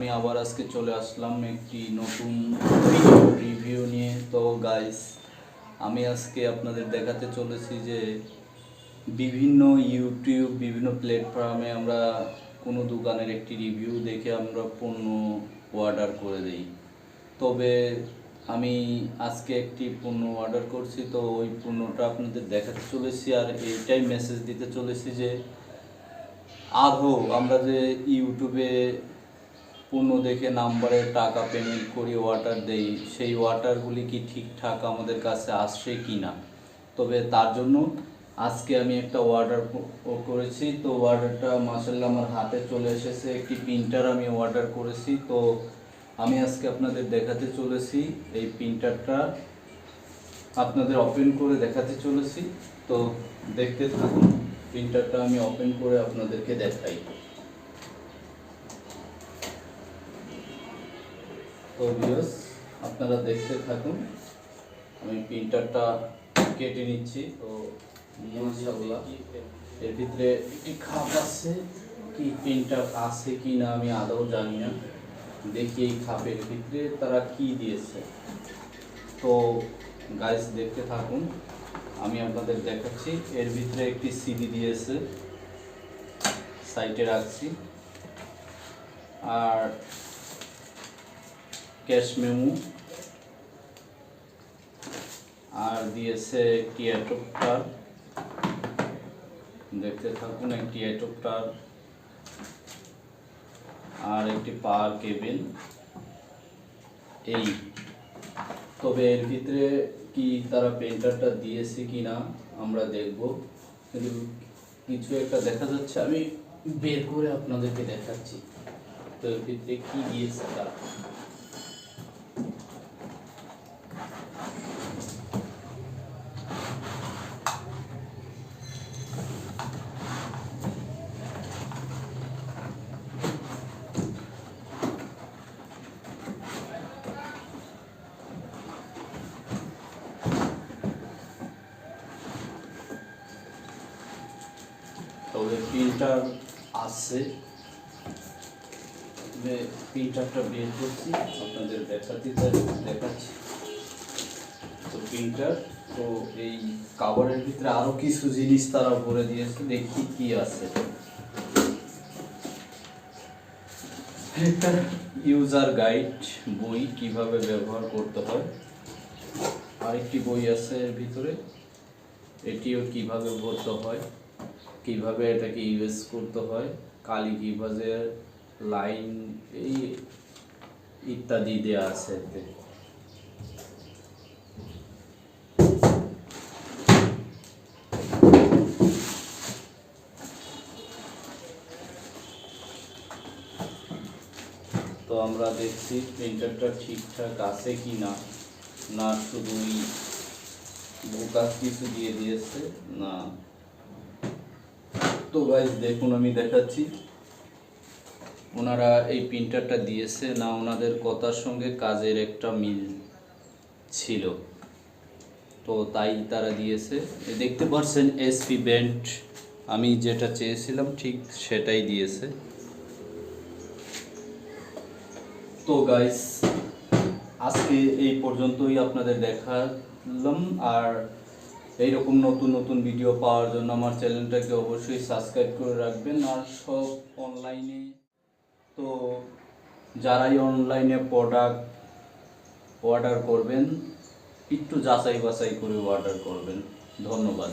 আমি আবার আজকে চলে আসলাম একটি নতুন রিভিউ নিয়ে। তো গাইস, আমি আজকে আপনাদের দেখাতে চলেছি যে বিভিন্ন বিভিন্ন প্ল্যাটফর্মে আমরা কোনো দোকানের একটি রিভিউ দেখে আমরা পণ্য অর্ডার করে দিই। তবে আমি আজকে একটি পণ্য অর্ডার করছি, তো ওই পণ্যটা আপনাদের দেখাতে চলেছি আর এইটাই মেসেজ দিতে চলেছি যে আদৌ আমরা যে ইউটিউবে পণ্য দেখে নাম্বারে টাকা পেমেন্ট করি অর্ডার দেই, সেই অর্ডারগুলি কি ঠিকঠাক আমাদের কাছে আসছে কি না। তবে তার জন্য আজকে আমি একটা অর্ডার করেছি। তো অর্ডারটা মাশাআল্লাহ আমার হাতে চলে এসেছে। একটি প্রিন্টার আমি অর্ডার করেছি। তো আমি আজকে আপনাদের দেখাতে চলেছি এই প্রিন্টারটা আপনাদের ওপেন করে দেখাতে চলেছি। তো দেখতে থাকুন, প্রিন্টারটা আমি ওপেন করে আপনাদেরকে দেখাই। তো ভিউয়ার্স, আপনারা দেখতে থাকুন, আমি প্রিন্টারটা কেটে নিচ্ছি। তো মাশাআল্লাহ এর ভিতরে একটি খাপ আছে, কি প্রিন্টার আছে কি না আমি আদৌ জানি না। দেখি এই খাপের ভিতরে তারা কি দিয়েছে। তো গাইস দেখতে থাকুন, আমি আপনাদের দেখাচ্ছি। এর ভিতরে একটি সিডি দিয়েছে, সাইডে রাখছি, আর ক্যাশ মেমো, আর দিয়েছে একটি অ্যাডাপ্টার। দেখতে থাকুন, একটি অ্যাডাপ্টার আর একটি পাওয়ার কেবল। এই তবে এর ভিতরে কি তারা প্রিন্টারটা দিয়েছে কি না আমরা দেখব, কিন্তু কিছু একটা দেখা যাচ্ছে, আমি বের করে আপনাদেরকে দেখাচ্ছি। তো এর ভিতরে কি দিয়েছে তারা। তবে প্রিন্টার আছে, প্রিন্টারটা বের করছি আপনাদের দেখাচ্ছি। তো প্রিন্টার, তো এই কাভারের ভিতরে আরো কিছু জিনিস তারা ভরে দিয়েছে, দেখি কি আছে। একটা ইউজার গাইড বই, কিভাবে ব্যবহার করতে হয়। আরেকটি বই আছে এর ভিতরে, এটিও কিভাবে ভরতে হয়, কিভাবে এটাকে ইউজ করতে হয়, কালি কিভাবে লাইন, এই ইত্যাদি দেওয়া আছে এতে। তো আমরা দেখছি প্রিন্টারটা ঠিকঠাক আছে কি না, না শুধুই বোকা কিছু দিয়ে দিয়েছে না। তো গাইস দেখুন, আমি দেখাচ্ছি ওনারা এই প্রিন্টারটা দিয়েছে না, ওনাদের কথার সঙ্গে কাজের একটা মিল ছিল, তো তাই তারা দিয়েছে। দেখতে পাচ্ছেন এসপি ব্যান্ড, আমি যেটা চেয়েছিলাম ঠিক সেটাই দিয়েছে। তো গাইস আজকে এই পর্যন্তই আপনাদের দেখালাম। আর এইরকম নতুন নতুন ভিডিও পাওয়ার জন্য আমার চ্যানেলটাকে অবশ্যই সাবস্ক্রাইব করে রাখবেন। আর সব অনলাইনে, তো যারাই অনলাইনে প্রোডাক্ট অর্ডার করবেন একটু যাচাই বাছাই করে অর্ডার করবেন। ধন্যবাদ।